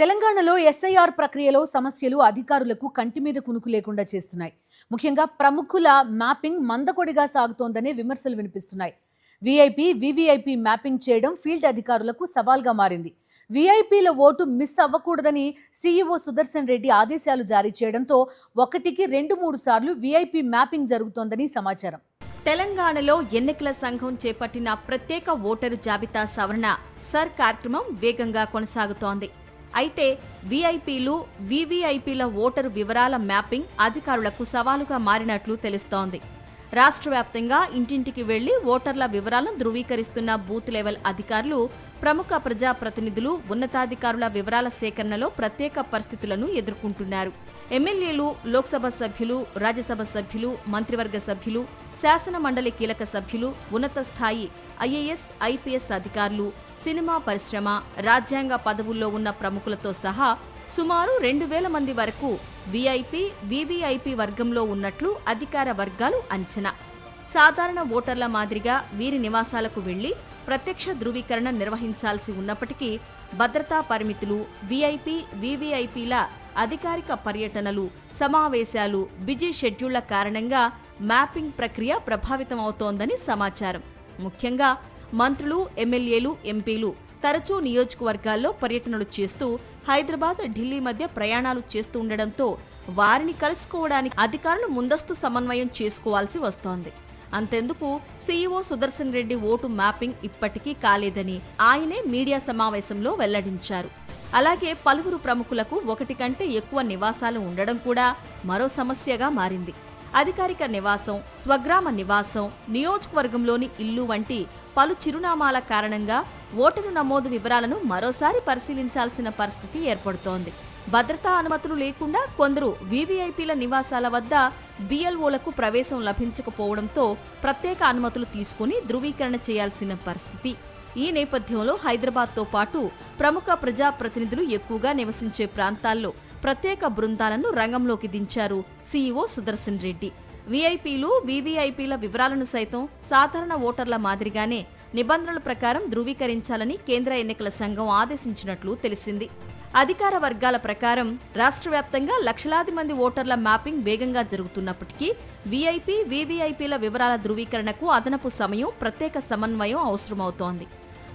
తెలంగాణలో ఎస్ఐఆర్ ప్రక్రియలో సమస్యలు అధికారులకు కంటి మీద కునుకు లేకుండా చేస్తున్నాయి. ముఖ్యంగా ప్రముఖుల మ్యాపింగ్ మందకొడిగా సాగుతోందనే విమర్శలు వినిపిస్తున్నాయి. వీఐపీ, వీవీఐపీ మ్యాపింగ్ చేయడం ఫీల్డ్ అధికారులకు సవాల్గా మారింది. వీఐపీల ఓటు మిస్ అవ్వకూడదని సీఈఓ సుదర్శన్ రెడ్డి ఆదేశాలు జారీ చేయడంతో ఒకటికి 2-3 సార్లు వీఐపీ మ్యాపింగ్ జరుగుతోందని సమాచారం. తెలంగాణలో ఎన్నికల సంఘం చేపట్టిన ప్రత్యేక ఓటరు జాబితా సవరణ సర్ కార్యక్రమం వేగంగా కొనసాగుతోంది. అయితే వీఐపీలు, వీవీఐపీల ఓటరు వివరాల మ్యాపింగ్ అధికారులకు సవాలుగా మారినట్లు తెలుస్తోంది. రాష్ట్ర వ్యాప్తంగా ఇంటింటికి వెళ్లి ఓటర్ల వివరాలను ధృవీకరిస్తున్న బూత్ లెవెల్ అధికారులు, ప్రముఖ ప్రజాప్రతినిధులు, ఉన్నతాధికారుల వివరాల సేకరణలో ప్రత్యేక పరిస్థితులను ఎదుర్కొంటున్నారు. ఎమ్మెల్యేలు, లోక్సభ సభ్యులు, రాజ్యసభ సభ్యులు, మంత్రివర్గ సభ్యులు, శాసన మండలి కీలక సభ్యులు, ఉన్నత స్థాయి ఐఏఎస్, ఐపీఎస్ అధికారులు, సినిమా పరిశ్రమ, రాజ్యాంగ పదవుల్లో ఉన్న ప్రముఖులతో సహా సుమారు 2000 మంది వరకు వీఐపీ, వీవీఐపీ వర్గంలో ఉన్నట్లు అధికార వర్గాలు అంచనా. సాధారణ ఓటర్ల మాదిరిగా వీరి నివాసాలకు వెళ్లి ప్రత్యక్ష ధృవీకరణ నిర్వహించాల్సి ఉన్నప్పటికీ భద్రతా పరిమితులు, వీఐపీ, వీవీఐపీల అధికారిక పర్యటనలు, సమావేశాలు, బిజీ షెడ్యూళ్ల కారణంగా మ్యాపింగ్ ప్రక్రియ ప్రభావితమవుతోందని సమాచారం. ముఖ్యంగా మంత్రులు, ఎమ్మెల్యేలు, ఎంపీలు తరచూ నియోజకవర్గాల్లో పర్యటనలు చేస్తూ హైదరాబాద్, ఢిల్లీ మధ్య ప్రయాణాలు చేస్తూ ఉండడంతో వారిని కలుసుకోవడానికి అధికారులు ముందస్తు సమన్వయం చేసుకోవాల్సి వస్తోంది. అంతెందుకు CEO Sudarshan Reddy vote mapping ఇప్పటికీ కాలేదని ఆయనే మీడియా సమావేశంలో వెల్లడించారు. అలాగే పలువురు ప్రముఖులకు ఒకటి కంటే ఎక్కువ నివాసాలు ఉండడం కూడా మరో సమస్యగా మారింది. అధికారిక నివాసం, స్వగ్రామ నివాసం, నియోజకవర్గంలోని ఇల్లు వంటి పలు చిరునామాల కారణంగా ఓటరు నమోదు వివరాలను మరోసారి పరిశీలించాల్సిన పరిస్థితి ఏర్పడుతోంది. భద్రతా అనుమతులు లేకుండా కొందరు వీవీఐపీల నివాసాల వద్ద బీఎల్ఓలకు ప్రవేశం లభించకపోవడంతో ప్రత్యేక అనుమతులు తీసుకుని ధృవీకరణ చేయాల్సిన పరిస్థితి. ఈ నేపథ్యంలో హైదరాబాద్తో పాటు ప్రముఖ ప్రజాప్రతినిధులు ఎక్కువగా నివసించే ప్రాంతాల్లో ప్రత్యేక బృందాలను రంగంలోకి దించారు సీఈఓ సుదర్శన్ రెడ్డి. వీఐపీలు, వీవీఐపీల వివరాలను సైతం సాధారణ ఓటర్ల మాదిరిగానే నిబంధనల ప్రకారం ధృవీకరించాలని కేంద్ర ఎన్నికల సంఘం ఆదేశించినట్లు తెలిసింది. అధికార వర్గాల ప్రకారం రాష్ట్ర వ్యాప్తంగా లక్షలాది మంది ఓటర్ల మ్యాపింగ్ వేగంగా జరుగుతున్నప్పటికీ వీఐపీ, వీవీఐపీల వివరాల ధృవీకరణకు అదనపు సమయం, ప్రత్యేక సమన్వయం అవసరమవుతోంది.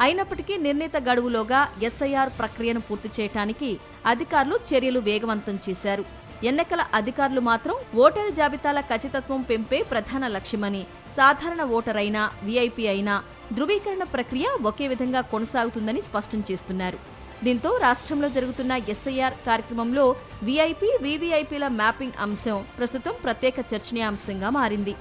అయినప్పటికీ నిర్ణీత గడువులోగా ఎస్ఐఆర్ ప్రక్రియను పూర్తి చేయడానికి అధికారులు చర్యలు వేగవంతం చేశారు. ఎన్నికల అధికారులు మాత్రం ఓటరు జాబితాల ఖచ్చితత్వం పెంపే ప్రధాన లక్ష్యమని, సాధారణ ఓటర్ అయినా, వీఐపీ అయినా ధృవీకరణ ప్రక్రియ ఒకే విధంగా కొనసాగుతుందని స్పష్టం చేస్తున్నారు. దీంతో రాష్ట్రంలో జరుగుతున్న ఎస్ఐఆర్ కార్యక్రమంలో వీఐపీ, వీవీఐపీల మ్యాపింగ్ అంశం ప్రస్తుతం ప్రత్యేక చర్చనీయాంశంగా మారింది.